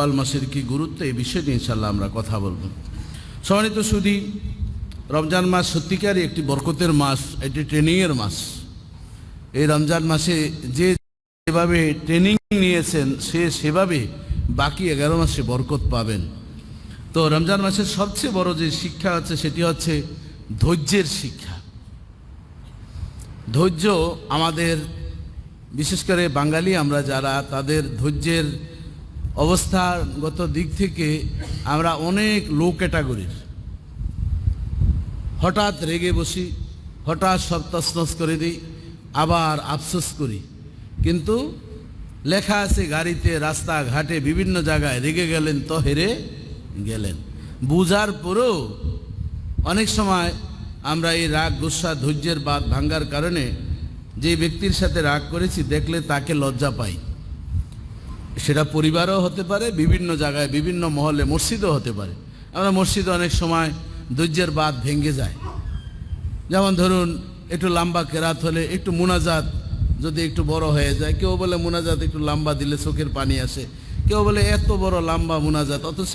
শাওয়াল মাসের কি গুরুত্ব, এই বিষয়ে নিয়ে ইনশাআল্লাহ আমরা কথা বলব। সম্মানিত সুধী, রমজান মাস সত্যিকারই একটি বরকতের মাস, এটি ট্রেনিংয়ের মাস। এই রমজান মাসে যে যেভাবে ট্রেনিং নিয়েছেন সে সেভাবে বাকি 11 মাসে বরকত পাবেন। তো রমজান মাসের সবচেয়ে বড় যে শিক্ষা আছে সেটি হচ্ছে ধৈর্যের শিক্ষা। ধৈর্য আমাদের, বিশেষ করে বাঙালি আমরা যারা, তাদের ধৈর্যের অবস্থাগত দিক থেকে আমরা অনেক লো ক্যাটাগরির। হঠাৎ রেগে বসি, হঠাৎ সব তছনছ করে দিই, আবার আফসোস করি। কিন্তু লেখা আছে গাড়িতে, রাস্তাঘাটে, বিভিন্ন জায়গায়, রেগে গেলেন তো হেরে গেলেন। বুঝার পরেও অনেক সময় আমরা এই রাগ, গুসা, ধৈর্যের বাঁধ ভাঙ্গার কারণে যে ব্যক্তির সাথে রাগ করেছি দেখলে তাকে লজ্জা পাই। সেটা পরিবারও হতে পারে, বিভিন্ন জায়গায়, বিভিন্ন মহলে, মসজিদও হতে পারে। আমরা মসজিদে অনেক সময় ধৈর্যের বাঁধ ভেঙে যায়। যেমন ধরুন, একটু লম্বা কেরাত হলে, একটু মুনাজাত যদি একটু বড় হয়ে যায়, কেউ বলে মুনাজাত একটু লম্বা দিলে চোখের পানি আসে, কেউ বলে এত বড় লম্বা মুনাজাত। অথচ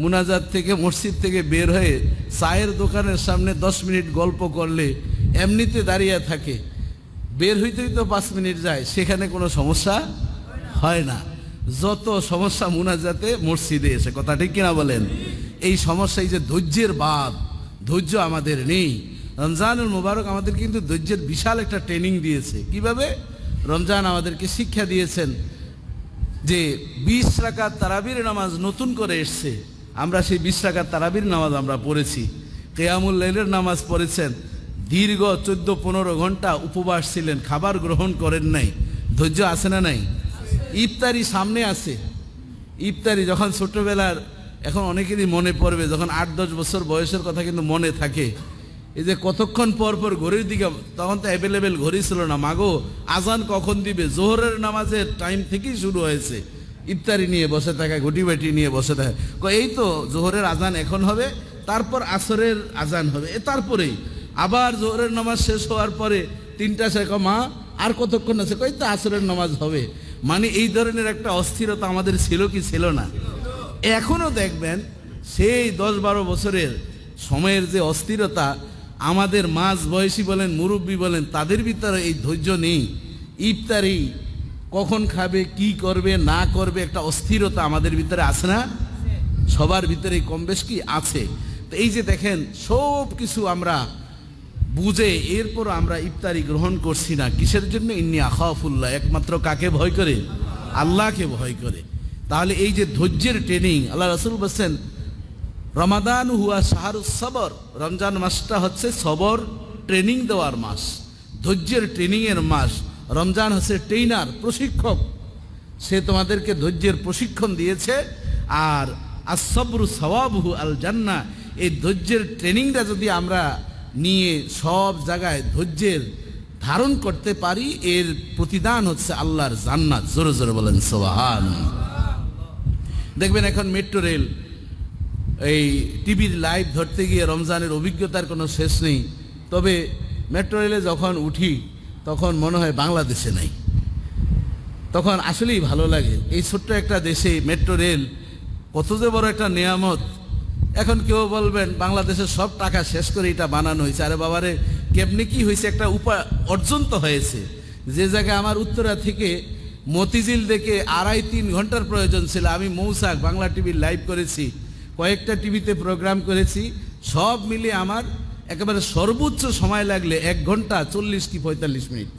মুনাজাত থেকে, মসজিদ থেকে বের হয়ে চায়ের দোকানের সামনে 10 মিনিট গল্প করলে এমনিতে দাঁড়িয়ে থাকে, বের হইতেই তো 5 মিনিট যায়, সেখানে কোনো সমস্যা হয় না। যত সমস্যা মুনাজাতে, মসজিদে এসে। কথা ঠিক কিনা বলেন? এই সমস্যা, এই যে ধৈর্যের বাঁধ, ধৈর্য আমাদের নেই। রমজানুল মুবারক আমাদের কিন্তু ধৈর্যের বিশাল একটা ট্রেনিং দিয়েছে। কিভাবে? রমজান আমাদেরকে শিক্ষা দিয়েছেন যে 20 রাকাত তারাবির নামাজ নতুন করে এসছে। আমরা সেই 20 রাকাত তারাবির নামাজ আমরা পড়েছি। কিয়ামুল লাইলের নামাজ পড়েছেন। দীর্ঘ 14-15 ঘন্টা উপবাস ছিলেন, খাবার গ্রহণ করেন নাই। ধৈর্য আছে না নাই? ইফতারি সামনে আছে। ইফতারি যখন ছোটবেলার, এখন অনেকেরই মনে পড়বে, যখন 8-10 বছর বয়সের কথা কিন্তু মনে থাকে। এই যে কতক্ষণ পর পর ঘড়ির দিকে, তখন তো অ্যাভেলেবেল ঘড়ি ছিল না। মাগো আজান কখন দিবে, জোহরের নামাজের টাইম থেকেই শুরু হয়েছে ইফতারি নিয়ে বসে থাকা, ঘটি বাটি নিয়ে বসে থাকা। এই তো জোহরের আজান এখন হবে, তারপর আসরের আজান হবে, তারপরেই আবার জোহরের নামাজ শেষ হওয়ার পরে 3টা সে মা আর কতক্ষণ আছে, কই তো আসরের নামাজ হবে। মানে এই ধরনের একটা অস্থিরতা আমাদের ছিল কি ছিল না? এখনও দেখবেন সেই 10-12 বছরের সময়ের যে অস্থিরতা, আমাদের মাঝ বয়সী বলেন, মুরব্বী বলেন, তাদের ভিতরে এই ধৈর্য নেই। ইফতারি কখন খাবে, কি করবে না করবে, একটা অস্থিরতা আমাদের ভিতরে আছে না? সবার ভিতরে কম বেশ কি আছে। তো এই যে দেখেন, সব কিছু আমরা বুঝে এরপর আমরা ইফতারি গ্রহণ করছি না। কিসের জন্য? ইন্নী আখাফুল্লাহ, একমাত্র কাকে ভয় করে? আল্লাহকে ভয় করে। তাহলে এই যে ধৈর্যের ট্রেনিং, আল্লাহ রাসূল বলেছেন রমাদান হুয়া শাহরুস সবর, রমজান মাসটা হচ্ছে সবর ট্রেনিং দেওয়ার মাস, ধৈর্যের ট্রেনিংয়ের মাস। রমজান হচ্ছে ট্রেনার, প্রশিক্ষক। সে তোমাদেরকে ধৈর্যের প্রশিক্ষণ দিয়েছে। আর আসবরু সওয়াবুহু আল জান্নাহ, এই ধৈর্যের ট্রেনিংটা যদি আমরা নিয়ে সব জায়গায় ধৈর্যের ধারণ করতে পারি, এর প্রতিদান হচ্ছে আল্লাহর জান্নাত। জোরে জোরে বলেন সুবহানাল্লাহ। দেখবেন এখন মেট্রো রেল, এই টিভির লাইভ ধরতে গিয়ে রমজানের অভিজ্ঞতার কোনো শেষ নেই। তবে মেট্রো রেলে যখন উঠি তখন মনে হয় বাংলাদেশে নাই। তখন আসলেই ভালো লাগে। এই ছোট্ট একটা দেশে মেট্রো রেল কত যে বড় একটা নিয়ামত। এখন কেউ বলবেন বাংলাদেশের সব টাকা শেষ করে এটা বানানো হয়েছে। আরে বাবারে, কেমনি কি হয়েছে? একটা অর্জন তো হয়েছে। যে জায়গায় আমার উত্তরা থেকে মতিঝিল দেখে 2.5-3 ঘন্টার প্রয়োজন ছিল, আমি মৌসাক বাংলা টিভির লাইভ করেছি, কয়েকটা টিভিতে প্রোগ্রাম করেছি, সব মিলে আমার একেবারে সর্বোচ্চ সময় লাগলে 1 ঘন্টা 40 কি 45 মিনিট।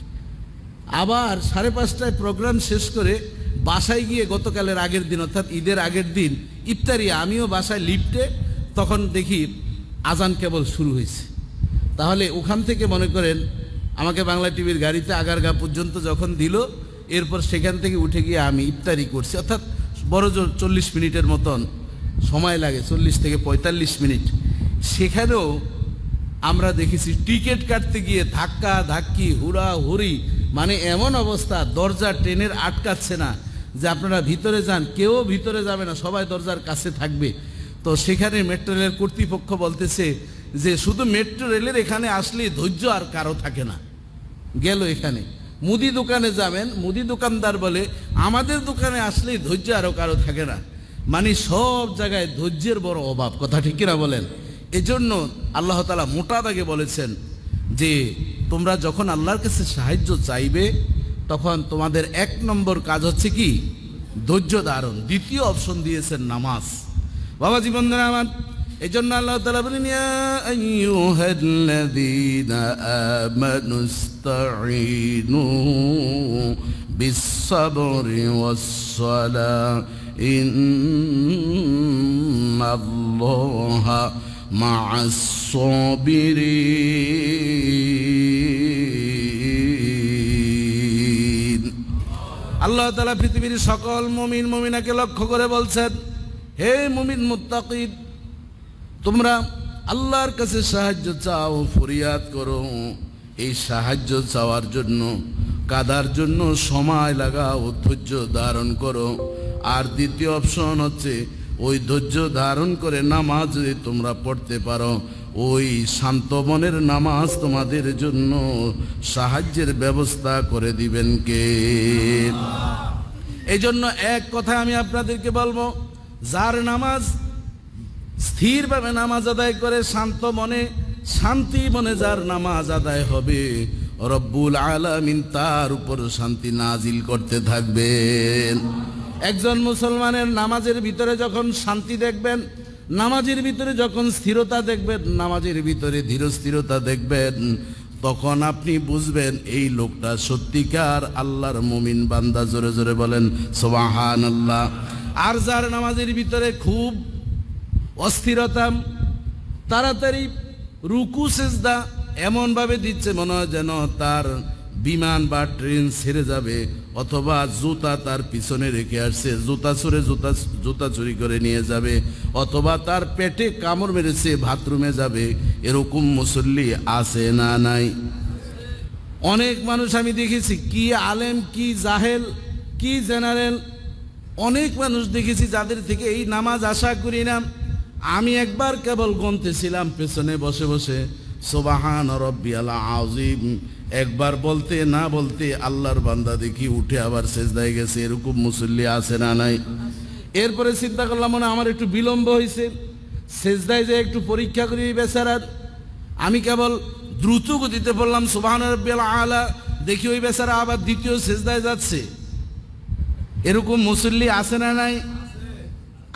আবার 5:30টায় প্রোগ্রাম শেষ করে বাসায় গিয়ে গতকালের আগের দিন, অর্থাৎ ঈদের আগের দিন ইফতারি, আমিও বাসায় লিফটে, তখন দেখি আজান কেবল শুরু হয়েছে। তাহলে ওখান থেকে মনে করেন আমাকে বাংলা টিভির গাড়িতে আগারগা পর্যন্ত যখন দিল, এরপর সেখান থেকে উঠে গিয়ে আমি ইফতারি করছি। অর্থাৎ বড় জোর 40 মিনিটের মতন সময় লাগে, 40 থেকে 45 মিনিট। সেখানেও আমরা দেখেছি টিকিট কাটতে গিয়ে ধাক্কা ধাক্কি, হুড়াহুড়ি, মানে এমন অবস্থা, দরজা ট্রেনের আটকাচ্ছে না যে আপনারা ভিতরে যান, কেউ ভিতরে যাবে না, সবাই দরজার কাছে থাকবে। তো সেখানে মেট্রো রেলের কর্তৃপক্ষ বলতেছে যে শুধু মেট্রো রেলের এখানে আসলে ধৈর্য আর কারো থাকে না। গেল এখানে মুদি দোকানে যাবেন, মুদি দোকানদার বলে আমাদের দোকানে আসলেই ধৈর্য আরও কারো থাকে না। মানে সব জায়গায় ধৈর্যের বড় অভাব, কথা ঠিক কিনা বলেন? এজন্য আল্লাহ তাআলা মোটা দাগে বলেছেন যে তোমরা যখন আল্লাহর কাছে সাহায্য চাইবে তখন তোমাদের 1 নম্বর কাজ হচ্ছে কি? ধৈর্য ধারণ। দ্বিতীয় অপশন দিয়েছেন নামাজ। বাবা জীবনদার আমার, এই জন্য আল্লাহ তাআলা বলেন ইয়া আইয়ুহাল্লাযীনা আমানুস্তাঈনু বিস-সাবরি ওয়াস-সালাহ ইন্নাল্লাহা মা'আস-সাবিরিন। আল্লাহ তাআলা পৃথিবীর সকল মুমিন মুমিনাকে লক্ষ্য করে বলছেন, হে মুমিন মুত্তাকি, তোমরা আল্লাহর কাছে সাহায্য চাও, ফরিয়াদ করো। এই সাহায্য চাওয়ার জন্য, কাদার জন্য সময় লাগাও, ধৈর্য ধারণ করো। আর দ্বিতীয় অপশন হচ্ছে ওই ধৈর্য ধারণ করে নামাজ যদি তোমরা পড়তে পারো, ওই শান্ত মনের নামাজ তোমাদের জন্য সাহায্যের ব্যবস্থা করে দিবেন কে? এই জন্য এক কথা আমি আপনাদেরকে বলবো, যার নামাজ স্থিরভাবে নামাজ আদায় করে শান্ত মনে, শান্তি মনে যার নামাজ আদায় হবে, রব্বুল আলামিন তার উপর শান্তি নাজিল করতে থাকবেন। একজন মুসলমানের নামাজের ভিতরে যখন শান্তি দেখবেন, নামাজের ভিতরে যখন স্থিরতা দেখবেন, নামাজের ভিতরে ধীর স্থিরতা দেখবেন, তখন আপনি বুঝবেন এই লোকটা সত্যিকার আল্লাহর মুমিন বান্দা। জোরে জোরে বলেন সুবহানাল্লাহ। আর যার নামাজের ভিতরে খুব অস্থিরতা, তাড়াতাড়ি রুকু সেজদা এমনভাবে দিচ্ছে মনে হয় যেন তার বিমান বা ট্রেন ছেড়ে যাবে, অথবা জুতা তার পিছনে রেখে আসছে, জুতা চুরি করে নিয়ে যাবে, অথবা তার পেটে কামড় মেরেছে বাথরুমে যাবে, এরকম মুসল্লি আছে না নাই? অনেক মানুষ আমি দেখেছি, কি আলেম, কি জাহেল, কি জেনারেল, অনেক মানুষ দেখেছি যাদের থেকে এই নামাজ আশা করি না। আমি একবার কেবল গুনতেছিলাম পেছনে বসে বসে, সুবহান রাব্বিয়াল আযীম, একবার বলতে না বলতে আল্লাহর বান্দা দেখি উঠে আবার সেজদায় গেছে। এরকম মুসল্লি আছে না নাই? এরপরে চিন্তা করলাম মনে আমার একটু বিলম্ব হয়েছে, সেজদায় যে একটু পরীক্ষা করি বেচারার। আমি কেবল দ্রুত গতিতে বললাম সুবহান রাব্বিয়াল আলা, দেখি ওই বেচারা আবার দ্বিতীয় সেজদায় যাচ্ছে। এরকম মুসল্লি আছে না নাই?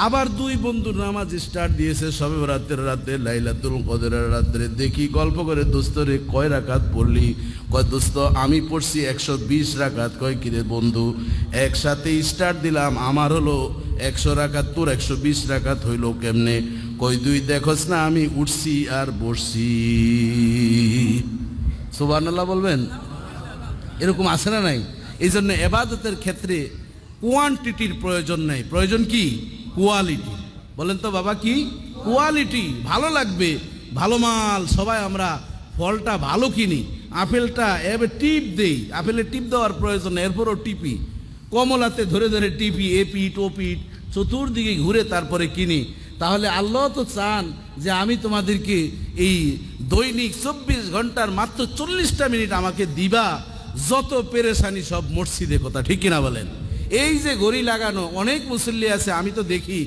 আবার 2 বন্ধুর নামাজ স্টার্ট দিয়েছে সবে বরাতের রাতে, লাইলাতুল কদরের রাতে। দেখি গল্প করে, দোস্ত রে কয় রাকাত পড়লি? কয় দোস্ত আমি পড়ছি 120 রাকাত। কয় কিরে বন্ধু, একসাথে স্টার্ট দিলাম, আমার হলো 100 রাকাত, তোর 120 রাকাত হইল কেমনে? কই তুই দেখোস না আমি উঠছি আর বসছি। সুবহানাল্লাহ বলবেন? এরকম আছে না নাই? এই জন্য ইবাদতের ক্ষেত্রে কোয়ান্টিটির প্রয়োজন নেই, প্রয়োজন কি? কোয়ালিটি। বলেন তো বাবা, কি কোয়ালিটি? ভালো লাগবে, ভালো মাল। সবাই আমরা ফলটা ভালো কিনি, আপেলটা এবার টিপ দেই, আপেলের টিপ দেওয়ার প্রয়োজন নেই, এরপরও টিপি। কমলাতে ধরে ধরে টিপি, এপিট ওপিট চতুর্দিকে ঘুরে তারপরে কিনি। তাহলে আল্লাহ তো চান যে আমি তোমাদেরকে এই দৈনিক 24 ঘন্টার মাত্র 40টা মিনিট আমাকে দিবা, যত পেরেশানি সব মসজিদে। কথা ঠিক কিনা বলেন? এই যে ঘড়ি লাগানো, অনেক মুসল্লি আছে আমি তো দেখি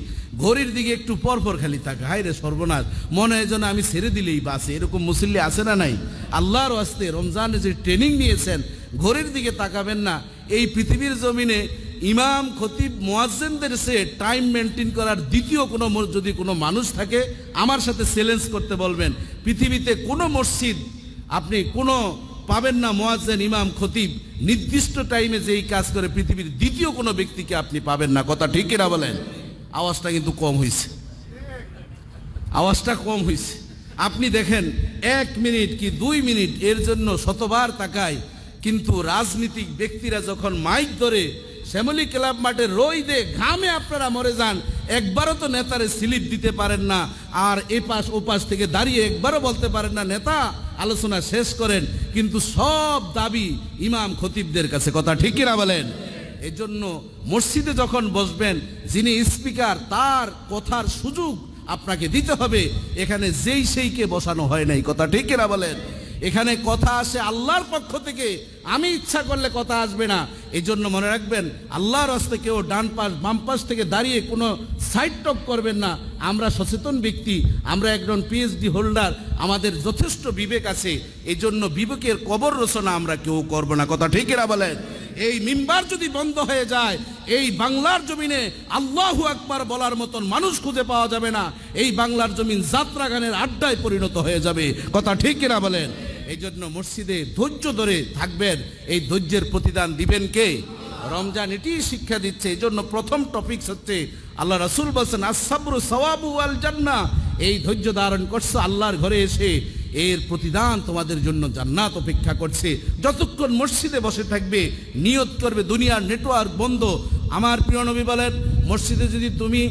ঘড়ির দিকে একটু পরপর খালি থাকে, হায় রে সর্বনাশ, মনে হয় যেন আমি ছেড়ে দিলেই বাসে। এরকম মুসল্লি আছে না নাই? আল্লাহর ওয়াস্তে রমজানে যে ট্রেনিং নিয়েছেন, ঘড়ির দিকে তাকাবেন না। এই পৃথিবীর জমিনে ইমাম, খতিব, মুয়াজ্জিনদের সে টাইম মেনটেন করার দ্বিতীয় কোনো যদি কোনো মানুষ থাকে, আমার সাথে চ্যালেঞ্জ করতে বলবেন। পৃথিবীতে কোনো মসজিদ আপনি কোনো পাবেন না, মুয়াজ্জিন, ইমাম, খতিব নির্দিষ্ট টাইমে যেই কাজ করে পৃথিবীর দ্বিতীয় কোনো ব্যক্তিকে আপনি পাবেন না। কথা ঠিক কিনা বলেন? আওয়াজটা কিন্তু কম হয়েছে, আওয়াজটা কম হয়েছে। আপনি দেখেন 1 মিনিট কি 2 মিনিট এর জন্য শতবার তাকায়, কিন্তু রাজনীতিক ব্যক্তিরা যখন মাইক ধরে শ্যামলী ক্লাব মাঠে রোদে ঘামে আপনারা মরে যান, একবারও তো নেতারে স্লিপ দিতে পারেন না, আর এপাশ ওপাশ থেকে দাঁড়িয়ে একবারও বলতে পারেন না নেতা আলোচনা শেষ করেন, কিন্তু সব দাবি ইমাম খতিবদের কাছে। কথা ঠিক কিনা বলেন? এই জন্য মসজিদে যখন বসবেন, যিনি স্পিকার তার কথার সুযোগ আপনাকে দিতে হবে। এখানে যেই সেইকে বসানো হয় নাই। কথা ঠিক কিনা বলেন? এখানে কথা আসে আল্লাহর পক্ষ থেকে, আমি ইচ্ছা করলে কথা আসবে না। এই জন্য মনে রাখবেন, আল্লাহর রাস্তায় কেউ ডান পাশ বাম পাশ থেকে দাঁড়িয়ে কোনো সাইড টক করবেন না। আমরা সচেতন ব্যক্তি, আমরা একজন পিএইচডি হোল্ডার, আমাদের যথেষ্ট বিবেক আছে। এই জন্য বিবেকের কবর রচনা আমরা কেউ করব না। কথা ঠিক এরা বলেন। এই মিম্বার যদি বন্ধ হয়ে যায়, এই বাংলার জমিনে আল্লাহু আকবার বলার মতন মানুষ খুঁজে পাওয়া যাবে না। এই বাংলার জমিন যাত্রা গানের আড্ডায় পরিণত হয়ে যাবে। কথা ঠিক কিনা বলেন। এই জন্য মসজিদে ধৈর্য ধরে থাকবেন। এই ধৈর্যের প্রতিদান দিবেন কে? রমজান এটি শিক্ষা দিচ্ছে। এই জন্য প্রথম টপিক হচ্ছে, আল্লাহ রাসূল বলেছেন আস-সাবরু সাওয়াবু ওয়াল জান্নাহ। এই ধৈর্য ধারণ করছে আল্লাহর ঘরে এসে, এর প্রতিদান তোমাদের জন্য জান্নাত অপেক্ষা করছে। যতক্ষণ মসজিদে বসে থাকবে, নিয়ত করবে দুনিয়ার নেটওয়ার্ক বন্ধ। আমার প্রিয় নবী বলেন, মসজিদে যদি তুমি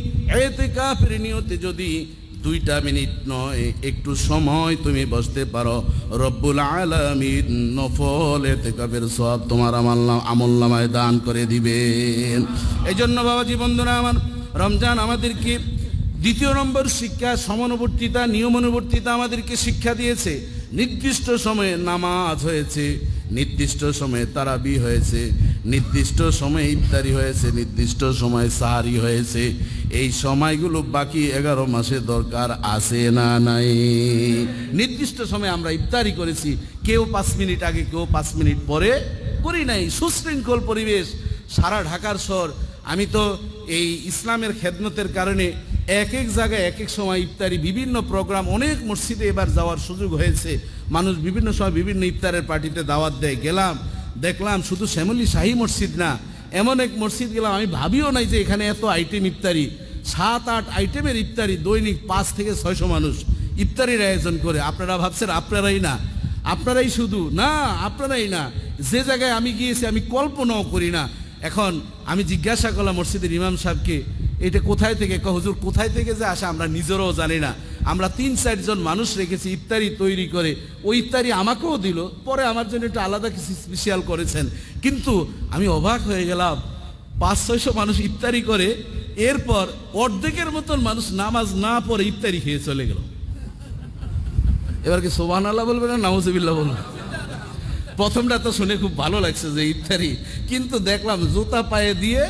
ইতিকাফের নিয়তে যদি 2 মিনিট নয় একটু সময় তুমি বসতে পারো, রব্বুল আলামিন নফল ইতিকাফের সওয়াব তোমার আমলনামায় দান করে দিবেন। এই জন্য বাবাজি বন্ধুরা আমার, রমজান আমাদেরকে দ্বিতীয় নম্বর শিক্ষা সমানুবর্তিতা, নিয়মানুবর্তিতা আমাদেরকে শিক্ষা দিয়েছে। নির্দিষ্ট সময়ে নামাজ হয়েছে, নির্দিষ্ট সময়ে তারাবি হয়েছে, নির্দিষ্ট সময়ে ইফতারি হয়েছে, নির্দিষ্ট সময়ে সাহারি হয়েছে। এই সময়গুলো বাকি 11 মাসে দরকার আছে না নাই? নির্দিষ্ট সময়ে আমরা ইফতারি করেছি, কেউ 5 মিনিট আগে, কেউ 5 মিনিট পরে করি নাই। সুশৃঙ্খল পরিবেশ সারা ঢাকার শহর। আমি তো এই ইসলামের খেদমতের কারণে এক এক জায়গায় এক এক সময় ইফতারি, বিভিন্ন প্রোগ্রাম, অনেক মসজিদে এবার যাওয়ার সুযোগ হয়েছে। মানুষ বিভিন্ন সময় বিভিন্ন ইফতারের পার্টিতে দাওয়াত দেয়। গেলাম, দেখলাম শুধু শ্যামলী শাহী মসজিদ না, এমন এক মসজিদ গেলাম আমি ভাবিও নাই যে এখানে এত আইটেম ইফতারি। 7-8 আইটেমের ইফতারি, দৈনিক 5 থেকে 600 মানুষ ইফতারির আয়োজন করে। আপনারা ভাবছেন আপনারাই না, আপনারাই শুধু না, আপনারাই না। যে জায়গায় আমি গিয়েছি আমি কল্পনাও করি না। এখন আমি জিজ্ঞাসা করলাম মসজিদের ইমাম সাহেবকে, এটা কোথায় থেকে? হুজুর কোথায় থেকে যে আসে আমরা নিজেরাও জানি না। আমরা 3-4 জন মানুষ রেখেছি ইফতারি তৈরি করে। ওই ইফতারি আমাকেও দিল, পরে আমার জন্য একটু আলাদা কিছু স্পেশাল করেছেন। কিন্তু আমি অবাক হয়ে গেলাম, 500-600 মানুষ ইফতারি করে, এরপর অর্ধেকের মতন মানুষ নামাজ না পড়ে ইফতারি খেয়ে চলে গেল। এবার কি সুবহানাল্লাহ বলবে না নাউজুবিল্লাহ বলবে? প্রথমটা তো শুনে খুব ভালো লাগছে যে ইফতারি, কিন্তু দেখলাম জুতা পায়ে দিয়ে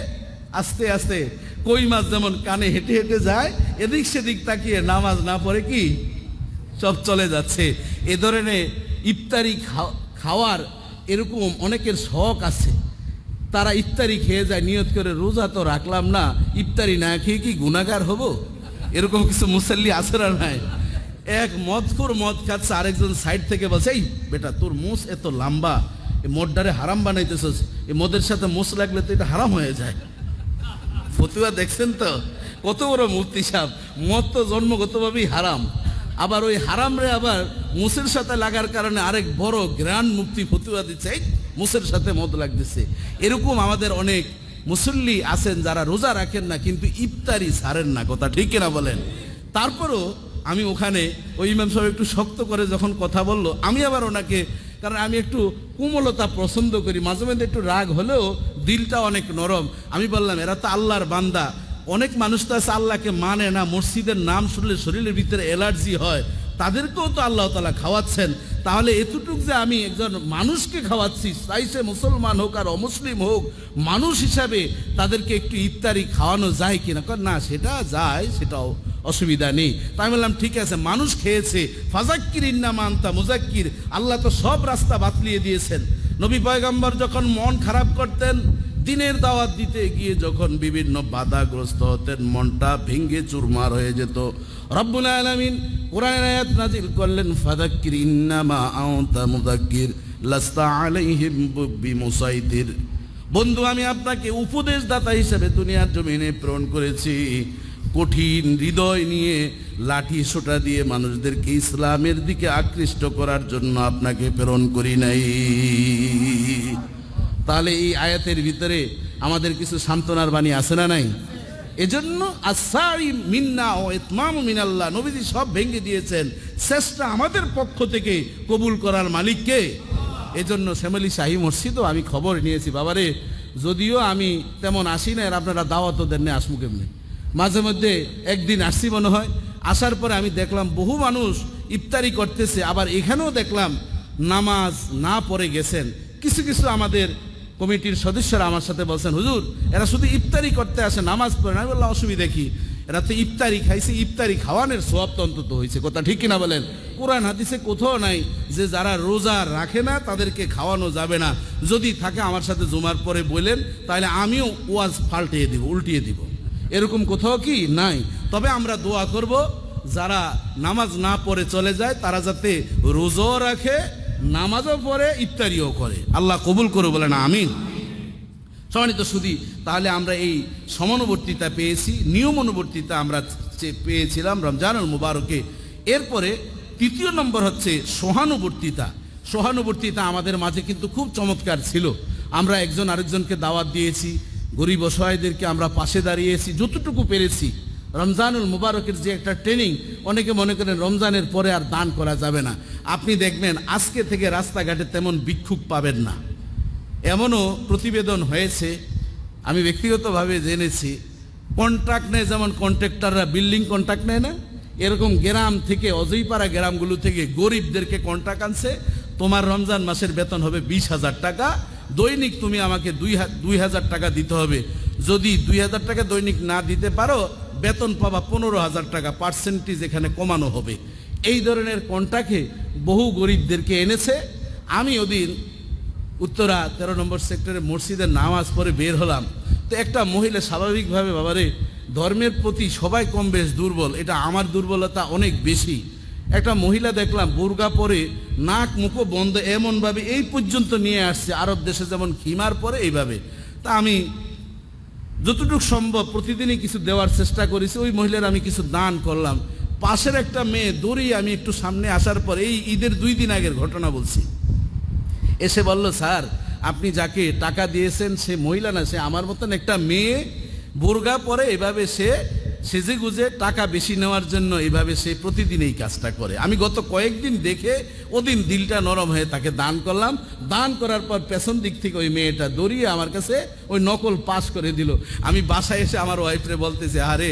আস্তে আস্তে কই মাছ যেমন কানে হেঁটে হেঁটে যায়, এদিক সেদিক তাকিয়ে নামাজ না পড়ে কি সব চলে যাচ্ছে। এ ধরনের ইফতারি খাওয়ার এরকম অনেকের শখ আছে। তারা ইফতারি খেয়ে যায়, নিয়ত করে রোজা তো রাখলাম না, ইফতারি না খেয়ে কি গুনাহগার হব? এরকম কিছু মুসল্লি আছে না নাই? এক মদখোর মদ খাচ্ছে, আরেকজন সাইড থেকে বলছে, এই বেটা তোর মুস এত লম্বা, এই মদটারে হারাম বানাইতেছিস, এই মদের সাথে মুস লাগলে তো এটা হারাম হয়ে যায়। ফতুয়া দেখছেন তো কত বড় মুফতি সাহেব, মদ তো জন্মগতভাবেই হারাম, আবার ওই হারাম রে আবার মুসের সাথে লাগার কারণে আরেক বড় গ্র্যান্ড মুফতি ফতুয়া দিচ্ছে, এই মুসের সাথে মদ লাগতেছে। এরকম আমাদের অনেক মুসল্লি আছেন যারা রোজা রাখেন না কিন্তু ইফতারি ছাড়েন না। কথা ঠিক কিনা বলেন? তারপরও আমি ওখানে ওই ইমাম সাহেব একটু শক্ত করে যখন কথা বললো, আমি আবার ওনাকে, কারণ আমি একটু কোমলতা পছন্দ করি, মাঝে মাঝে একটু রাগ হলেও দিলটা অনেক নরম। আমি বললাম এরা তো আল্লাহর বান্দা, অনেক মানুষ তো আছে আল্লাহকে মানে না, মসজিদের নাম শুনলে শরীরের ভিতরে অ্যালার্জি হয়, তাদেরকেও তো আল্লাহ তাআলা খাওয়াচ্ছেন। তাহলে এতটুক যে আমি একজন মানুষকে খাওয়াচ্ছি, চাই সে মুসলমান হোক আর অমুসলিম হোক, মানুষ হিসাবে তাদেরকে একটু ইফতারি খাওয়ানো যায় কিনা? না সেটা যায়, সেটাও অসুবিধা নেই। তাই বললাম ঠিক আছে, মানুষ খেয়েছে, ফাজাক্কির ইন্নামা আনতা মুজাক্কির, আল্লাহ তো সব রাস্তা বাতলিয়ে দিয়েছেন। নবী পয়গম্বর যখন মন খারাপ করতেন, দিনের দাওয়াত দিতে গিয়ে যখন বিভিন্ন বাধাগ্রস্ত হতেন, মনটা ভেঙে চুরমার হয়ে যেত, রব্বুল আলামিন কোরআনের আয়াত নাজিল করলেন, ফাযাক্কির ইন্নামা আনতা মুযাক্কির লাস্তা আলাইহিম বিমুসাইতির। বন্ধু, আমি আপনাকে উপদেশদাতা হিসেবে দুনিয়ার জমিনে প্রেরণ করেছি, কঠিন হৃদয় নিয়ে লাঠি সোটা দিয়ে মানুষদেরকে ইসলামের দিকে আকৃষ্ট করার জন্য আপনাকে প্রেরণ করি নাই। তাহলে এই আয়াতের ভিতরে আমাদের কিছু সান্ত্বনার বাণী আছে না নাই? এজন্য আসারি মিন্না ও ইতমামু মিনাল্লাহ, নবীজি সব ভেঙে দিয়েছেন, চেষ্টা আমাদের পক্ষ থেকে, কবুল করার মালিককে। এজন্য শ্যামলী শাহী মসজিদও আমি খবর নিয়েছি, বাবারে যদিও আমি তেমন আসি না, আর আপনারা দাওয়াতও দেন না, আসমু কেমনি, মাঝে মধ্যে একদিন আসছি মনে হয়। আসার পরে আমি দেখলাম বহু মানুষ ইফতারি করতেছে, আবার এখানেও দেখলাম নামাজ না পড়ে গেছেন। কিছু কিছু আমাদের কমিটির সদস্যরা আমার সাথে বলছেন, হুজুর এরা শুধু ইফতারি করতে আসে, নামাজ পড়ে না। আমি বললাম অসুবিধা কি, এরা তো ইফতারি খাইছে, ইফতারি খাওয়ানোর সওয়াব তো অন্তত হয়েছে। কথা ঠিক কিনা বলেন? কোরআন হাদিসে কোথাও নাই যে যারা রোজা রাখে না তাদেরকে খাওয়ানো যাবে না। যদি থাকে আমার সাথে জুমার পরে বলেন, তাহলে আমিও ওয়াজ পাল্টিয়ে দিব, উল্টিয়ে দিব। এরকম কোথাও কি নাই। তবে আমরা দোয়া করব যারা নামাজ না পড়ে চলে যায় তারা যাতে রোজাও রাখে, নামাজও পড়ে, ইফতারিও করে। আল্লাহ কবুল করে বলেন আমিন। সম্মানিত সুধী, তাহলে আমরা এই সমানুবর্তিতা পেয়েছি, নিয়মানুবর্তিতা আমরা পেয়েছিলাম রমজানুল মুবারকে। এরপরে তৃতীয় নম্বর হচ্ছে সহানুবর্তিতা। সহানুবর্তিতা আমাদের মাঝে কিন্তু খুব চমৎকার ছিল। আমরা একজন আরেকজনকে দাওয়াত দিয়েছি, গরিব অসহায়দেরকে আমরা পাশে দাঁড়িয়েছি যতটুকু পেরেছি। রমজানুল মুবারকের যে একটা ট্রেনিং, অনেকে মনে করেন রমজানের পরে আর দান করা যাবে না। আপনি দেখবেন আজকে থেকে রাস্তাঘাটে তেমন ভিক্ষুক পাবেন না। এমনও প্রতিবেদন হয়েছে, আমি ব্যক্তিগতভাবে জেনেছি, কন্ট্রাক্ট নেয়, যেমন কন্ট্রাক্টররা বিল্ডিং কন্ট্রাক্ট নেয় না, এরকম গ্রাম থেকে, অজয়পাড়া গ্রামগুলো থেকে গরিবদেরকে কন্ট্রাক্ট আনছে। তোমার রমজান মাসের বেতন হবে 20,000 টাকা, দৈনিক তুমি আমাকে 2,000 টাকা দিতে হবে। যদি 2,000 টাকা দৈনিক না দিতে পারো, বেতন পাবা 15,000 টাকা, পার্সেন্টেজ এখানে কমানো হবে। এই ধরনের কন্ট্রাক্টে বহু গরিবদেরকে এনেছে। আমি ওদিন উত্তরা 13 নম্বর সেক্টরে মসজিদের নামাজ পড়ে বের হলাম, তো একটা মহিলা স্বাভাবিকভাবে, বাবারে ধর্মের প্রতি সবাই কম বেশ দুর্বল, এটা আমার দুর্বলতা অনেক বেশি। একটা মহিলা দেখলাম বুরকা পরে, নাক মুখও বন্ধ, এমনভাবে এই পর্যন্ত নিয়ে আসছে, আরব দেশে যেমন খিমার পরে এইভাবে। তা আমি যতটুকু সম্ভব প্রতিদিনই কিছু দেওয়ার চেষ্টা করেছি। ওই মহিলার আমি কিছু দান করলাম। পাশের একটা মেয়ে দৌড়িয়ে, আমি একটু সামনে আসার পর, এই ঈদের 2 দিন আগের ঘটনা বলছি, এসে বলল, স্যার আপনি যাকে টাকা দিয়েছেন সে মহিলা না, সে আমার মতন একটা মেয়ে, বুরগা পরে এভাবে সে সেজে গুজে টাকা বেশি নেওয়ার জন্য এভাবে সে প্রতিদিন এই কাজটা করে। আমি গত কয়েকদিন দেখে ওদিন দিলটা নরম হয়ে তাকে দান করলাম। দান করার পর পেছন দিক থেকে ওই মেয়েটা দৌড়িয়ে আমার কাছে ওই নকল পাস করে দিল। আমি বাসায় এসে আমার ওয়াইফরে বলতেছে, আরে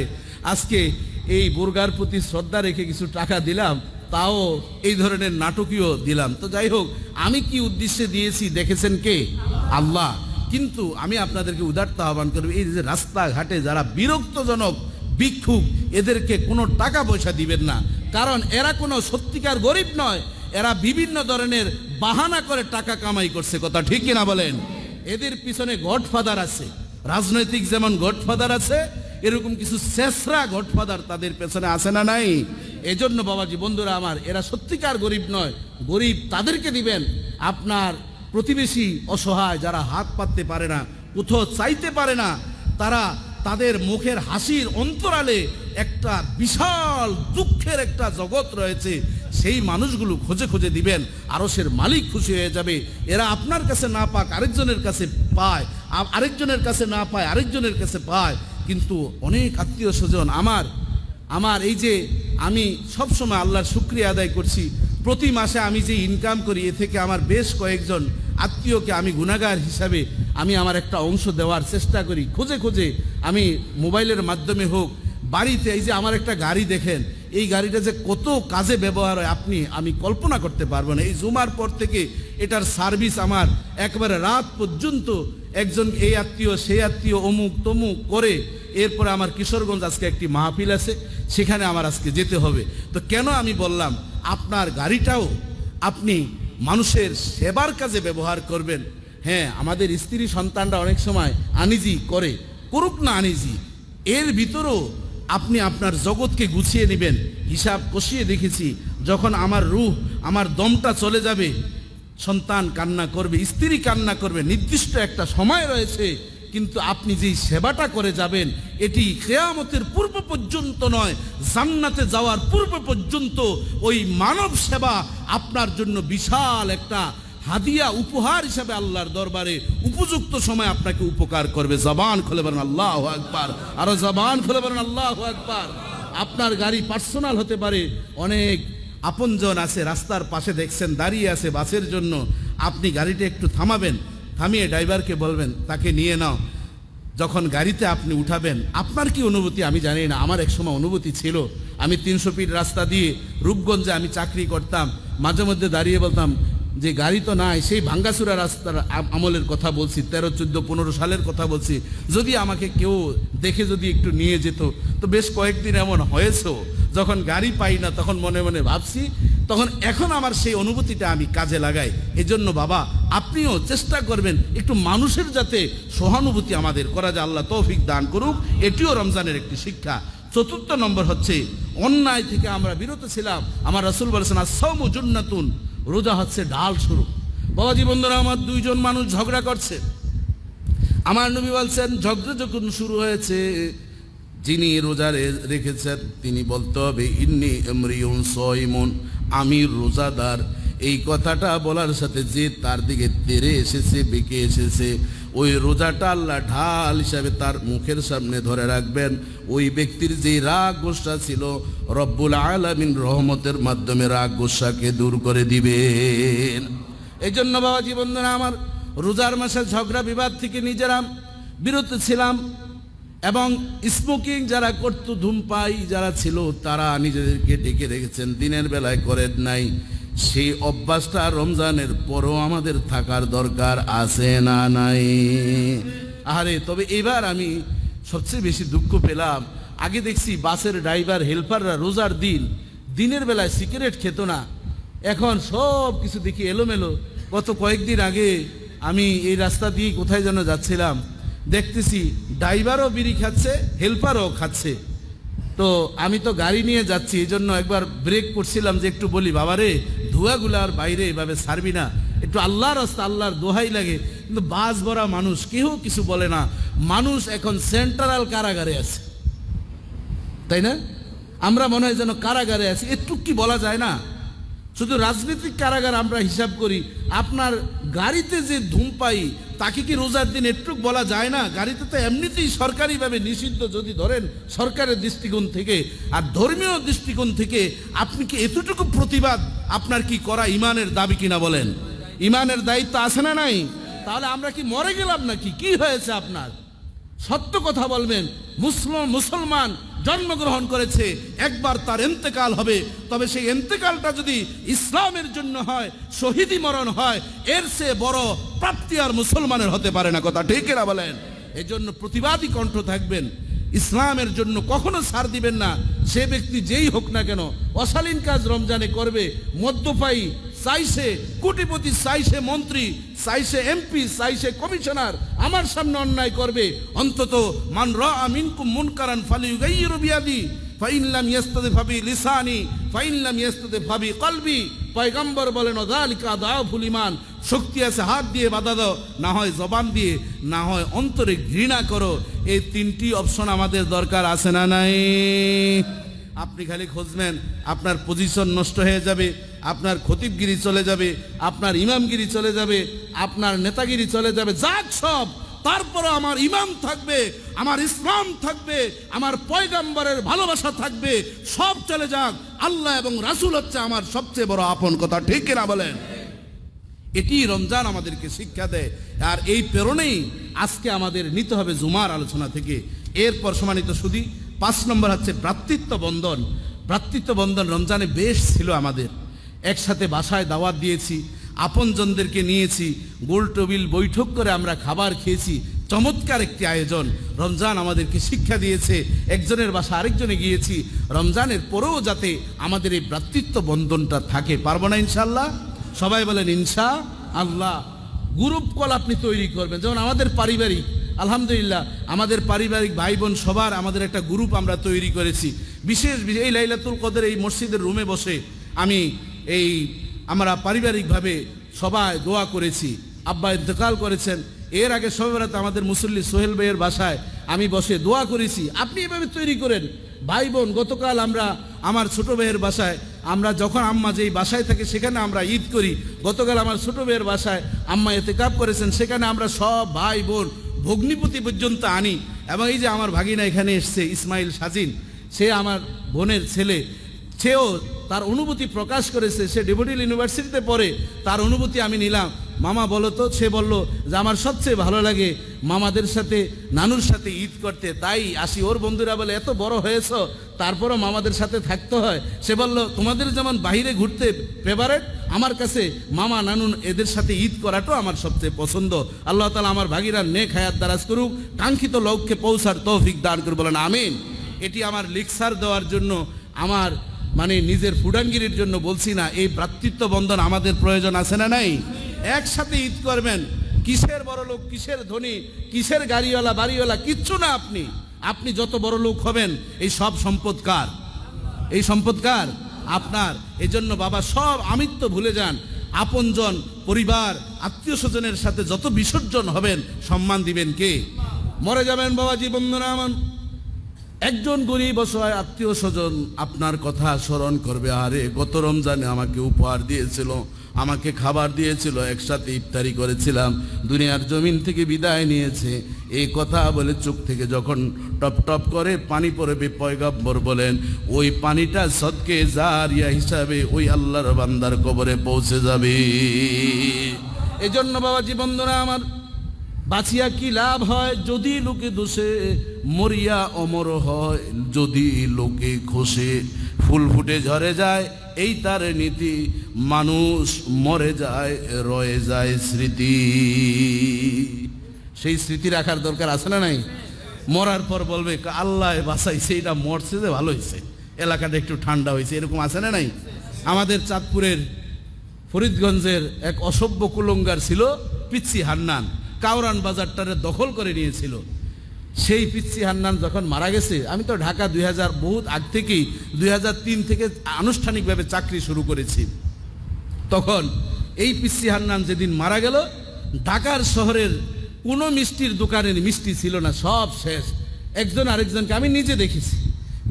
আজকে এই বুরগার প্রতি শ্রদ্ধা রেখে কিছু টাকা দিলাম, তাও এই ধরনের নাটকীয় দিলাম। তো যাই হোক, আমি কি উদ্দেশ্যে দিয়েছি দেখেছেন কে? আল্লাহ। কিন্তু আমি আপনাদেরকে উদারত আহ্বান করব, এই যে রাস্তাঘাটে যারা বিরক্তজনক ভিক্ষুক, এদেরকে কোনো টাকা পয়সা দিবেন না, কারণ এরা কোনো সত্যিকার গরিব নয়, এরা বিভিন্ন ধরনের বাহানা করে টাকা কামাই করছে। কথা ঠিক কিনা বলেন? এদের পিছনে গডফাদার আছে, রাজনৈতিক যেমন গডফাদার আছে, এরকম কিছু শেষরা গডফাদার তাদের পেছনে আছে না নাই? এজন্য বাবাজি বন্ধুরা আমার, এরা সত্যিকার গরিব নয়। গরিব তাদেরকে দিবেন, আপনার প্রতিবেশী অসহায় যারা হাত পাততে পারে না, কোথাও চাইতে পারে না, তারা তাদের মুখের হাসির অন্তরালে একটা বিশাল দুঃখের একটা জগৎ রয়েছে, সেই মানুষগুলো খুঁজে খুঁজে দিবেন, আরশের মালিক খুশি হয়ে যাবে। এরা আপনার কাছে না পাক আরেকজনের কাছে পায়, আরেকজনের কাছে না পায় আরেকজনের কাছে পায়। কিন্তু অনেক আত্মীয় স্বজন আমার এই যে আমি সবসময় আল্লাহর শুকরিয়া আদায় করছি, প্রতি মাসে আমি যে ইনকাম করি এ থেকে আমার বেশ কয়েকজন আত্মীয়কে আমি গুনাহগার হিসাবে আমি আমার একটা অংশ দেওয়ার চেষ্টা করি। খুঁজে খুঁজে আমি মোবাইলের মাধ্যমে হোক, বাড়িতে এই যে আমার একটা গাড়ি দেখেন, এই গাড়িটা যে কত কাজে ব্যবহার হয় আমি কল্পনা করতে পারবো না। এই জুমার পর থেকে এটার সার্ভিস আমার একবারে রাত পর্যন্ত, একজন এই আত্মীয় সেই আত্মীয় অমুক তমুক করে, এরপরে আমার কিশোরগঞ্জ আজকে একটি মাহফিল আছে, সেখানে আমার আজকে যেতে হবে। তো কেন আমি বললাম আপনার গাড়িটাও আপনি মানুষের সেবার কাজে ব্যবহার করবেন। হ্যাঁ, আমাদের স্ত্রী সন্তানরা অনেক সময় আনিজি করে, করুক না আনিজি, এর ভিতরেও আপনি আপনার জগৎকে গুছিয়ে নেবেন। হিসাব কষিয়ে দেখেছি, যখন আমার রূহ, আমার দমটা চলে যাবে, সন্তান কান্না করবে, স্ত্রী কান্না করবে, নির্দিষ্ট একটা সময় রয়েছে, কিন্তু আপনি যেই সেবাটা করে যাবেন এটি কিয়ামতের পূর্ব পর্যন্ত নয়, জান্নাতে যাওয়ার পূর্ব পর্যন্ত ওই মানব সেবা আপনার জন্য বিশাল একটা হাদিয়া, উপহার হিসাবে আল্লাহর দরবারে উপযুক্ত সময় আপনাকে উপকার করবে। জবান খুলে বলেন আল্লাহু আকবার, আরো জবান খুলে বলেন আল্লাহু আকবার। আপনার গাড়ি পার্সোনাল হতে পারে, অনেক আপনজন আছে রাস্তার পাশে দেখছেন দাঁড়িয়ে আছে বাসের জন্য, আপনি গাড়িটা একটু থামাবেন, থামিয়ে ড্রাইভারকে বলবেন তাকে নিয়ে নাও। যখন গাড়িতে আপনি উঠাবেন আপনার কি অনুভূতি আমি জানি না, আমার এক সময় অনুভূতি ছিল। আমি 300 ফিট রাস্তা দিয়ে রূপগঞ্জে আমি চাকরি করতাম, মাঝে মধ্যে দাঁড়িয়ে বলতাম, যে গাড়ি তো নাই, সেই ভাঙ্গাচুরা রাস্তার আমলের কথা বলছি, 13, 14, 15 সালের কথা বলছি। যদি আমাকে কেউ দেখে যদি একটু নিয়ে যেত, তো বেশ কয়েকদিন এমন হয়েছেও যখন গাড়ি পাই না তখন মনে মনে ভাবছি, তখন এখন আমার সেই অনুভূতিটা আমি কাজে লাগাই। এজন্য বাবা আপনিও চেষ্টা করবেন একটু মানুষের যাতে সহানুভূতি আমাদের করা যায়, আল্লাহ তৌফিক দান করুক। এটিও রমজানের একটি শিক্ষা। 4 নম্বর হচ্ছে অন্যায় থেকে আমরা বিরত ছিলাম। আমার রাসূল বলেছেন আস-সাওমু জুন্নাতুন, রোজা হচ্ছে ঢাল স্বরূপ। বাবাজি বন্ধুরা, আমার 2 জন মানুষ ঝগড়া করছে। আমার নবী বলছেন ঝগড়া যখন শুরু হয়েছে, যিনি রোজা রেখেছেন তিনি বলতে হবে ইন্নী ইমরিউন সাইমুন, আমি রোজাদার। এই কথাটা বলার সাথে যে তার দিকে তেরে এসেছে, বেঁকে এসেছে, ওই রোজাটা আল্লাহ ঢাল হিসাবে তার মুখের সামনে ধরে রাখবেন। ওই ব্যক্তির যে রাগ গোসা ছিল, রব্বুল আলামিন রহমতের মাধ্যমে রাগ গোসাকে দূর করে দিবেন। এই জন্য বাবাজি বন্ধুরা আমার, রোজার মাসে ঝগড়া বিবাদ থেকে নিজেরা বিরত ছিলাম। এবং স্মোকিং যারা করত, ধূমপাই যারা ছিল, তারা নিজেদেরকে ডেকে রেখেছেন, দিনের বেলায় করেন নাই। সেই অভ্যাসটা রমজানের পরও আমাদের থাকার দরকার আছে না নাই? আরে তবে এবার আমি সবচেয়ে বেশি দুঃখ পেলাম, আগে দেখছি বাসের ড্রাইভার হেল্পাররা রোজার দিনের বেলায় সিগারেট খেত না, এখন সব কিছু দেখি এলোমেলো। গত কয়েকদিন আগে আমি এই রাস্তা দিয়ে কোথায় যেন যাচ্ছিলাম, দেখতেছি ড্রাইভারও বিড়ি খাচ্ছে, হেল্পারও খাচ্ছে। তো আমি তো গাড়ি নিয়ে যাচ্ছি, এই জন্য একবার ব্রেক করছিলাম যে একটু বলি বাবারে ধোঁয়াগুলার বাইরে এভাবে ছাড়বি না, একটু আল্লাহর রাস্তা, আল্লাহর দোহাই লাগে। কিন্তু বাস ভরা মানুষ, কেউ কিছু বলে না। মানুষ এখন সেন্ট্রাল কারাগারে আছে, তাই না? আমরা মনে হয় যেন কারাগারে আছি, একটু কি বলা যায় না? শুধু রাজনৈতিক কারাগার আমরা হিসাব করি, আপনার গাড়িতে যে ধূমপাই তাকে কি রোজার দিন একটু বলা যায় না? গাড়িতে তো এমনিতেই সরকারিভাবে নিষিদ্ধ যদি ধরেন সরকারের দৃষ্টিকোণ থেকে, আর ধর্মীয় দৃষ্টিকোণ থেকে আপনি কি এতটুকু প্রতিবাদ আপনার কি করা ইমানের দাবি কিনা বলেন? ইমানের দায়িত্ব আছে না নাই? তাহলে আমরা কি মরে গেলাম নাকি? কি হয়েছে আপনার? সত্য কথা বলবেন। মুসলমান জন্মগ্রহণ করেছে, একবার তার ইন্তেকাল হবে, তবে সেই ইন্তেকালটা যদি ইসলামের জন্য হয়, শহীদি মরণ হয়, এর চেয়ে বড় প্রাপ্তি আর মুসলমানের হতে পারে না। কথা ঠিক না বলেন? এই জন্য প্রতিবাদী কণ্ঠ থাকবেন, ইসলামের জন্য কখনো ছাড় দিবেন না। সে ব্যক্তি যেই হোক না কেন, অশালীন কাজ রমজানে করবে, মদ্যপায়ী চাইছে কোটিপতি, চাইছে মন্ত্রী, চাইছে এমপি, চাইছে কমিশনার, আমার সামনে অন্যায় করবে, অন্তত মান রাআ মিনকুম মুনকারান ফালিয়ুগাইয়িরু বিয়াদি ফাইন লাম ইয়াস্তাদিফ বিলিসানি ফাইন লাম ইয়াস্তাদিফ বিকলবি। পয়গম্বর বলেন যালিকা আদাফুল ঈমান, শক্তি আছে হাত দিয়ে বাধা দাও, না হয় জবান দিয়ে, না হয় অন্তরে ঘৃণা করো। এই 3টি অপশন আমাদের দরকার আছে না নাই? আপনি খালি খুঁজবেন, আপনার পজিশন নষ্ট হয়ে যাবে, আপনার খতিবগিরি চলে যাবে, আপনার ইমামগিরি চলে যাবে, আপনার নেতাগিরি চলে যাবে, যাক সব। তারপরে আমার ইমাম থাকবে, আমার ইসলাম থাকবে, আমার পয়গম্বরের ভালোবাসা থাকবে, সব চলে যাক। আল্লাহ এবং রাসূল হচ্ছে আমার সবচেয়ে বড় আপন। কথা ঠিক কিনা বলেন? এটি রমজান আমাদেরকে শিক্ষা দেয়। আর এই প্রেরণেই আজকে আমাদের নিতে হবে জুমার আলোচনা থেকে। এরপর সম্মানিত সুধী, 5 নম্বর হচ্ছে ভ্রাতৃত্ব বন্ধন। ভ্রাতৃত্ব বন্ধন রমজানে বেশ ছিল আমাদের। একসাথে বাসায় দাওয়াত দিয়েছি, আপনজনদেরকে নিয়েছি, গোল টেবিল বৈঠক করে আমরা খাবার খেয়েছি। চমৎকার একটি আয়োজন। রমজান আমাদেরকে শিক্ষা দিয়েছে, একজনের বাসা আরেকজনে গিয়েছি। রমজানের পরেও যাতে আমাদের এই ভ্রাতৃত্ব বন্ধনটা থাকে, পারবো না ইনশাআল্লাহ? সবাই বলেন ইনশাআল্লাহ। গ্রুপ কল আপনি তৈরি করবেন, যেমন আমাদের পারিবারিক, আলহামদুলিল্লাহ আমাদের পারিবারিক ভাই বোন সবার আমাদের একটা গ্রুপ আমরা তৈরি করেছি। বিশেষ এই লাইলাতুল কদর এই মসজিদের রুমে বসে আমরা পারিবারিকভাবে সবাই দোয়া করেছি। আব্বা ইন্তেকাল করেছেন, এর আগে সবে বরাত আমাদের মুসল্লি সোহেল ভাইয়ের বাসায় আমি বসে দোয়া করেছি। আপনি এভাবে তৈরি করেন ভাই বোন। গতকাল আমরা আমার ছোট ভাইয়ের বাসায়, আমরা যখন আম্মা যেই বাসায় থাকে সেখানে আমরা ঈদ করি, গতকাল আমার ছোট ভাইয়ের বাসায় আম্মা ইতিকাফ করেছেন, সেখানে আমরা সব ভাই বোন ভগ্নিপতি পর্যন্ত আনি। এবং এই যে আমার ভাগিনা এখানে এসছে ইসমাইল সাজিন, সে আমার বোনের ছেলে, সেও তার অনুভূতি প্রকাশ করেছে। সে ডেভোডিল ইউনিভার্সিটিতে পড়ে, তার অনুভূতি আমি নিলাম। মামা বলো তো, সে বলল যে আমার সবচেয়ে ভালো লাগে মামাদের সাথে নানুর সাথে ঈদ করতে, তাই আসি। ওর বন্ধুরা বলে এত বড় হয়েছ তারপরও মামাদের সাথে থাকতে হয়। সে বলল, তোমাদের যেমন বাইরে ঘুরতে ফেভারেট, আমার কাছে মামা নানু এদের সাথে ঈদ করাটাও আমার সবচেয়ে পছন্দ। আল্লাহ তাআলা আমার ভাগিরা নেক হায়াত দারাজ করুক, কাঙ্ক্ষিত লক্ষ্যে পৌঁছার তৌফিক দান করুক, বলেন আমিন। এটি আমার লেকচার দেওয়ার জন্য, আমার নিজের ফুডাঙ্গিরির জন্য বলছি না। এই ভ্রাতৃত্ব বন্ধন আমাদের প্রয়োজন আছে না নাই? একসাথে ঈদ করবেন। কিসের বড় লোক, কিসের ধনী, কিসের গাড়িওয়ালা বাড়িওয়ালা, কিচ্ছু না। আপনি যত বড় লোক হবেন, এই সব সম্পদ কার? এই সম্পদ কার? আপনার। এজন্য বাবা সব আমিত্ব ভুলে যান। আপনজন, পরিবার, আত্মীয় স্বজনের সাথে যত বিসর্জন হবেন, সম্মান দিবেন কে? মরে যাবেন বাবাজি বন্ধুরা আমার। একজন গরিব অসহায় আত্মীয় স্বজন আপনার কথা স্মরণ করবে, আরে গত রমজানে আমাকে উপহার দিয়েছিল, আমাকে খাবার দিয়েছিল, একসাথে ইফতারি করেছিলাম, দুনিয়ার জমিন থেকে বিদায় নিয়েছে। এই কথা বলে চোখ থেকে যখন টপ টপ করে পানি পড়বে, পয়গম্বর বলেন ওই পানিটা সদকে জারিয়া হিসাবে ওই আল্লাহর বান্দার কবরে পৌঁছে যাবে। এজন্য বাবাজি বন্ধুরা আমার, বাঁচিয়া কি লাভ হয় যদি লোকে দোষে, মরিয়া অমর হয় যদি লোকে খোসে। ফুল ফুটে ঝরে যায় এই তার নীতি, মানুষ মরে যায় রয়ে যায় স্মৃতি। সেই স্মৃতি রাখার দরকার আছে না নাই? মরার পর বলবে আল্লাহ বাঁচাইছে, এটা মরছে যে ভালো হয়েছে, এলাকাটা একটু ঠান্ডা হয়েছে, এরকম আছে না নাই? আমাদের চাঁদপুরের ফরিদগঞ্জের এক অসভ্য কুলঙ্গার ছিল পিচ্ছি হান্নান, কাউরান বাজারটারে দখল করে নিয়েছিল। সেই পিচ্ছি হান্নান যখন মারা গেছে, আমি তো ঢাকা 2000 বহুত আগ থেকেই 2003 থেকে আনুষ্ঠানিকভাবে চাকরি শুরু করেছি। তখন এই পিচ্ছি হান্নান যেদিন মারা গেল, ঢাকার শহরের কোনো মিষ্টির দোকানের মিষ্টি ছিল না, সব শেষ। একজন আরেকজনকে আমি নিজে দেখেছি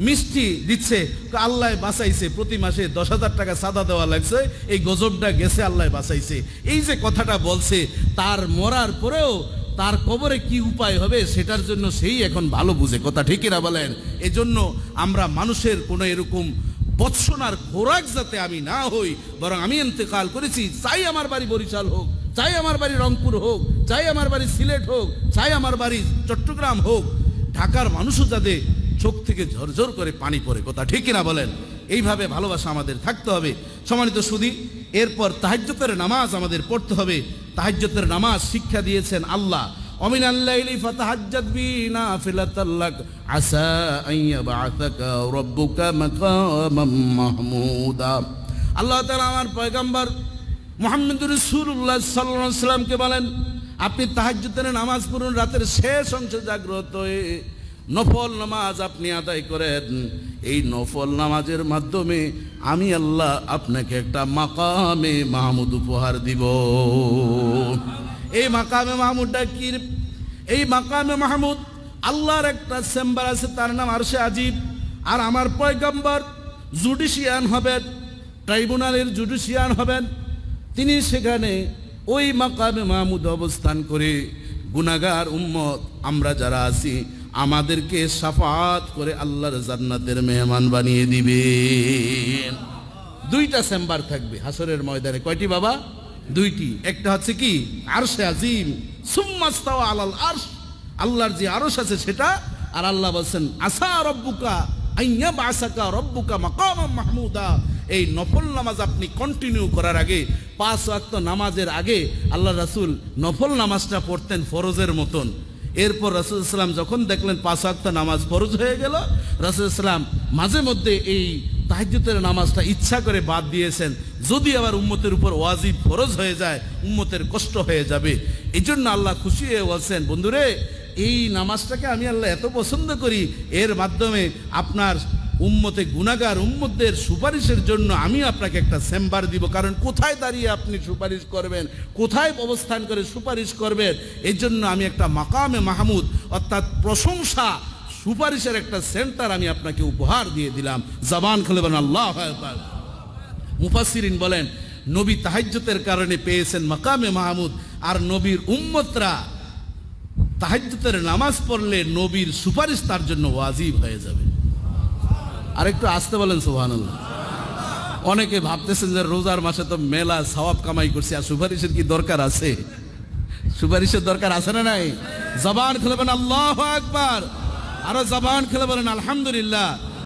মিষ্টি দিচ্ছে, আল্লাহ বাঁচাইছে, প্রতি মাসে 10,000 টাকা সাদা দেওয়া লাগছে, এই গজবটা গেছে, আল্লাহ বাঁচাইছে। এই যে কথাটা বলছে, তার মরার পরেও তার কবরে কি উপায় হবে সেটার জন্য সেই এখন ভালো বুঝে। কথা ঠিক না বলেন? এজন্য আমরা মানুষের কোনো এরকম বৎসনার খোরাক যাতে আমি না হই, বরং আমি ইন্তেকাল করেছি, চাই আমার বাড়ি বরিশাল হোক, চাই আমার বাড়ি রংপুর হোক, চাই আমার বাড়ি সিলেট হোক, চাই আমার বাড়ি চট্টগ্রাম হোক, ঢাকার মানুষও যাতে চোখ থেকে ঝরঝর করে পানি পড়ে। কথা ঠিক কিনা বলেন? এইভাবে ভালোবাসা আমাদের থাকতে হবে। সম্মানিত সুধী, এরপর তাহাজ্জুদের নামাজ আমাদের পড়তে হবে। তাহাজ্জুদের নামাজ শিক্ষা দিয়েছেন আল্লাহ, অমিনাল লাইলি ফাতাহাজ্জাদ বিহি নাফিলাতাল লাক আসা আন ইয়াবআসাকা রাব্বুকা মাকামাম মাহমুদা। আল্লাহ তাআলা আমার পয়গম্বর মুহাম্মদুর রাসূলুল্লাহ সাল্লাল্লাহু আলাইহি ওয়াসাল্লামকে বলেন, আপনি তাহাজ্জুদের নামাজ পড়ুন, রাতের শেষ অংশে জাগ্রত হয়ে নফল নামাজ আপনি আদায় করেন। এই নফল নামাজের মাধ্যমে আমি আল্লাহ আপনাকে একটা মাকামে মাহমুদ উপহার দিব। এই মাকামে মাহমুদটা কি? এই মাকামে মাহমুদ আল্লাহর একটা চেম্বার আছে, তার নাম আরশে আজিব। আর আমার পয়গম্বর জুডিশিয়ান হবেন, ট্রাইব্যুনালের জুডিশিয়ান হবেন। তিনি সেখানে ওই মাকামে মাহমুদ অবস্থান করে গুনাহগার উম্মত আমরা যারা আছি আমাদেরকে শাফাআত করে আল্লাহর জান্নাতের মেহমান বানিয়ে দিবেন। 2টা চেম্বার থাকবে হাসরের ময়দানে। কয়টি বাবা? 2টি। একটা হচ্ছে কি আরশে আজিম, সুম্মা ইস্তাওয়া আলাল আরশ, আল্লাহর যে আরশ আছে সেটা। আর আল্লাহ বলেন আসা রব্বুকা আইয়া বাসাকা রব্বুকা মাকামাম মাহমুদা। এই নফল নামাজ আপনি কন্টিনিউ করার আগে, 5 ওয়াক্ত নামাজের আগে আল্লাহ রাসূল নফল নামাজটা পড়তেন ফরজের মতন। এরপর রাসূল সাল্লাম যখন দেখলেন 5 ওয়াক্ত নামাজ ফরজ হয়ে গেল, রাসূল সাল্লাম মাঝে মধ্যে এই তাহাজ্জুদের নামাজটা ইচ্ছা করে বাদ দিয়েছেন, যদি আবার উম্মতের উপর ওয়াজিব ফরজ হয়ে যায় উম্মতের কষ্ট হয়ে যাবে। এই জন্য আল্লাহ খুশি হয়ে বলছেন, বন্ধুরে এই নামাজটাকে আমি আল্লাহ এত পছন্দ করি, এর মাধ্যমে আপনার উম্মতে গুনাহগার উম্মতদের সুপারিশের জন্য আমি আপনাকে একটা চেম্বার দিব। কারণ কোথায় দাঁড়িয়ে আপনি সুপারিশ করবেন, কোথায় অবস্থান করে সুপারিশ করবেন, এই জন্য আমি একটা মাকামে মাহমুদ অর্থাৎ প্রশংসা সুপারিশের একটা সেন্টার আমি আপনাকে উপহার দিয়ে দিলাম। জবান খুলে বলেন আল্লাহু আকবার। মুফাসসিরিন বলেন নবী তাহাজ্জুদের কারণে পেয়েছেন মাকামে মাহমুদ, আর নবীর উম্মতরা তাহাজ্জুদের নামাজ পড়লে নবীর সুপারিশ তার জন্য ওয়াজিব হয়ে যাবে। আর একটু আসতে বলেন সুবহানাল্লাহ। অনেকে ভাবতেছেন যে রোজার মাসে তো মেলা সওয়াব কামাই করছি, আর সুপারিশের কি দরকার আছে? সুপারিশের দরকার আছে না নাই? জবান খুলে বলেন আল্লাহু আকবার, আরো জবান খুলে বলেন আলহামদুলিল্লাহ।